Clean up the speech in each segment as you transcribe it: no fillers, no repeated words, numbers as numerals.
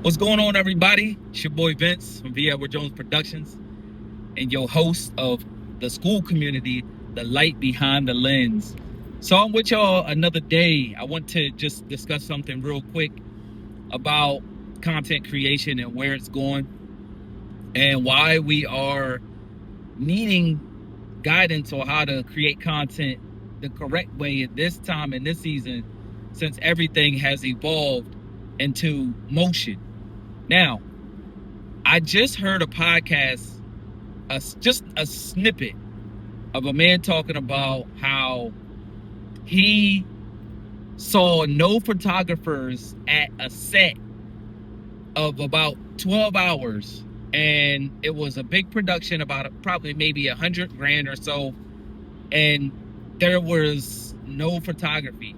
What's going on, everybody? It's your boy Vince from V. Edward Jones Productions and your host of the school community, the Light Behind The Lenz. So I'm with y'all another day. I want to just discuss something real quick about content creation and where it's going and why we are needing guidance on how to create content the correct way at this time in this season, since everything has evolved into motion. Now, I just heard a podcast, just a snippet of a man talking about how he saw no photographers at a set of about 12 hours. And it was a big production, about probably maybe $100,000 or so. And there was no photography.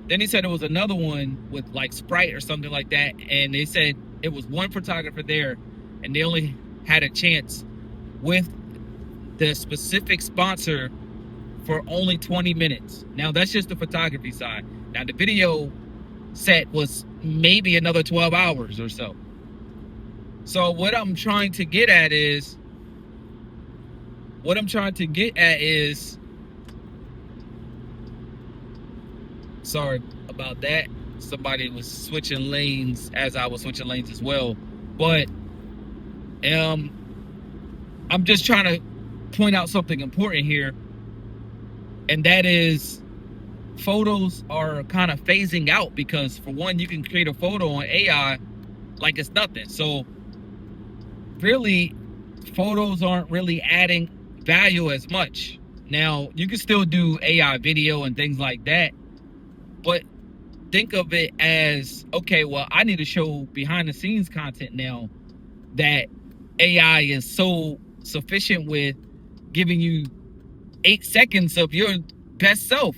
Then he said it was another one with like Sprite or something like that. And they said it was one photographer there and they only had a chance with the specific sponsor for only 20 minutes. Now that's just the photography side. Now the video set was maybe another 12 hours or so. So what I'm trying to get at is, sorry about that. Somebody was switching lanes as I was switching lanes as well. But I'm just trying to point out something important here. And that is, photos are kind of phasing out because, for one, you can create a photo on AI like it's nothing. So really, photos aren't really adding value as much. Now, you can still do AI video and things like that, but think of it as, okay, well, I need to show behind the scenes content now that AI is so sufficient with giving you 8 seconds of your best self.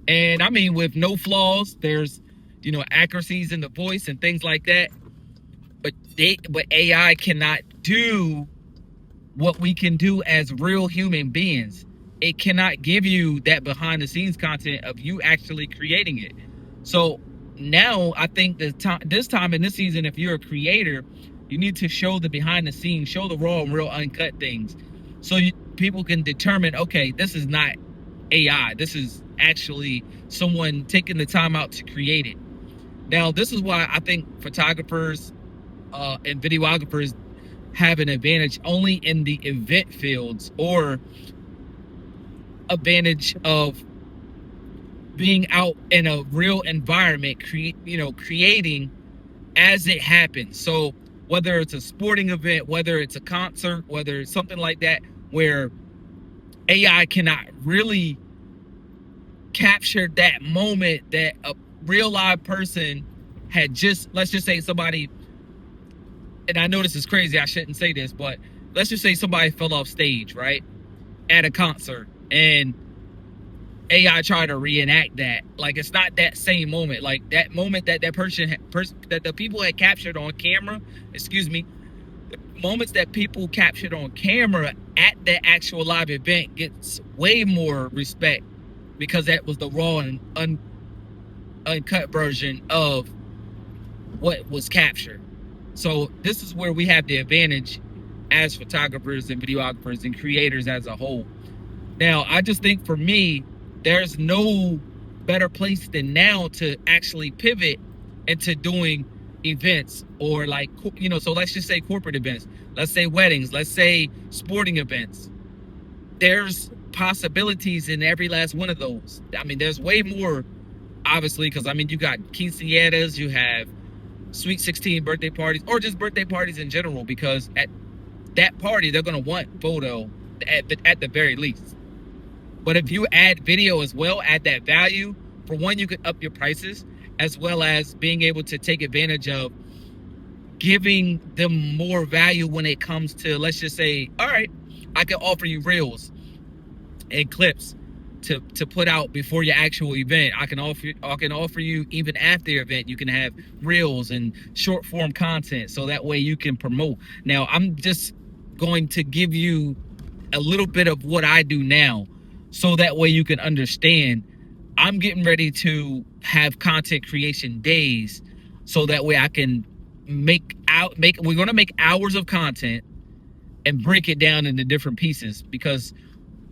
And I mean, with no flaws. There's, accuracies in the voice and things like that. But AI cannot do what we can do as real human beings. It cannot give you that behind the scenes content of you actually creating it. So now I think this time in this season, if you're a creator, you need to show the behind the scenes, show the raw and real uncut things. So people can determine, okay, this is not AI. This is actually someone taking the time out to create it. Now, this is why I think photographers and videographers have an advantage only in the event fields, or advantage of being out in a real environment, creating as it happens. So whether it's a sporting event, whether it's a concert, whether it's something like that, where AI cannot really capture that moment that a real live person had just, let's just say somebody, and I know this is crazy, I shouldn't say this, but let's just say somebody fell off stage, right, at a concert, and AI tried to reenact that. Like, it's not that same moment. Like, that moment that that the people had captured on camera, the moments that people captured on camera at the actual live event gets way more respect, because that was the raw and uncut version of what was captured. So this is where we have the advantage as photographers and videographers and creators as a whole. Now, I just think, for me, there's no better place than now to actually pivot into doing events, or so let's just say corporate events, let's say weddings, let's say sporting events. There's possibilities in every last one of those. I mean, there's way more, obviously, because you got quinceañeras, you have sweet 16 birthday parties, or just birthday parties in general, because at that party they're going to want photo at the very least. But if you add video as well, add that value, for one, you could up your prices, as well as being able to take advantage of giving them more value when it comes to, let's just say, all right, I can offer you reels and clips to put out before your actual event. I can offer you even after your event. You can have reels and short form content, so that way you can promote. Now, I'm just going to give you a little bit of what I do now, so that way you can understand. I'm getting ready to have content creation days, so that way I can we're going to make hours of content and break it down into different pieces, because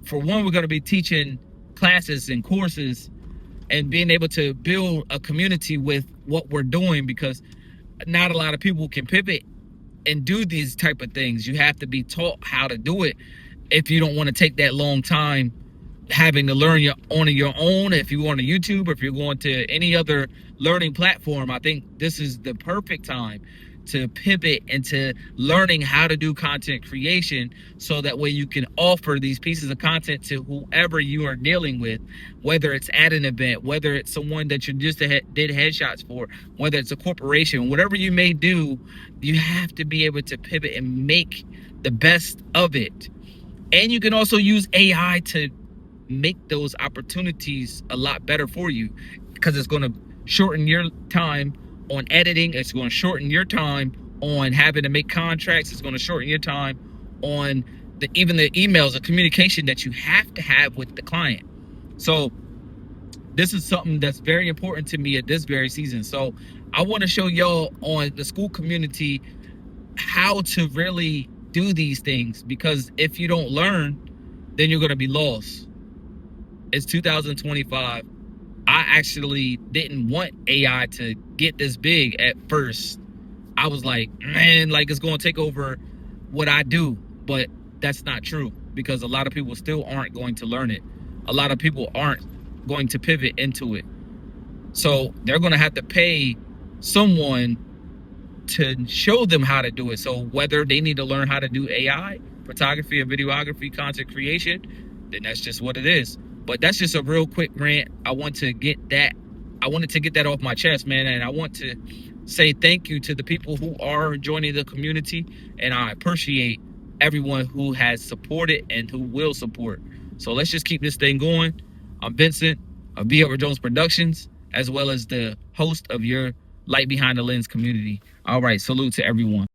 for one, we're going to be teaching classes and courses and being able to build a community with what we're doing, because not a lot of people can pivot and do these type of things. You have to be taught how to do it if you don't want to take that long time having to learn on your own. If you go on to YouTube, or if you're going to any other learning platform, I think this is the perfect time to pivot into learning how to do content creation, so that way you can offer these pieces of content to whoever you are dealing with, whether it's at an event, whether it's someone that you just did headshots for, whether it's a corporation, whatever you may do. You have to be able to pivot and make the best of it. And you can also use AI to make those opportunities a lot better for you, because it's going to shorten your time on editing. It's going to shorten your time on having to make contracts. It's going to shorten your time on even the emails, the communication that you have to have with the client. So this is something that's very important to me at this very season. So I want to show y'all on the school community how to really do these things, because if you don't learn, then you're going to be lost. It's 2025. I actually didn't want AI to get this big at first. I was like, man, like it's going to take over what I do. But that's not true, because a lot of people still aren't going to learn it. A lot of people aren't going to pivot into it. So they're going to have to pay someone to show them how to do it. So whether they need to learn how to do AI, photography or videography, content creation, then that's just what it is. But that's just a real quick rant. I wanted to get that off my chest, man. And I want to say thank you to the people who are joining the community. And I appreciate everyone who has supported and who will support. So let's just keep this thing going. I'm Vincent of B. Edward Jones Productions, as well as the host of your Light Behind the Lens community. All right, salute to everyone.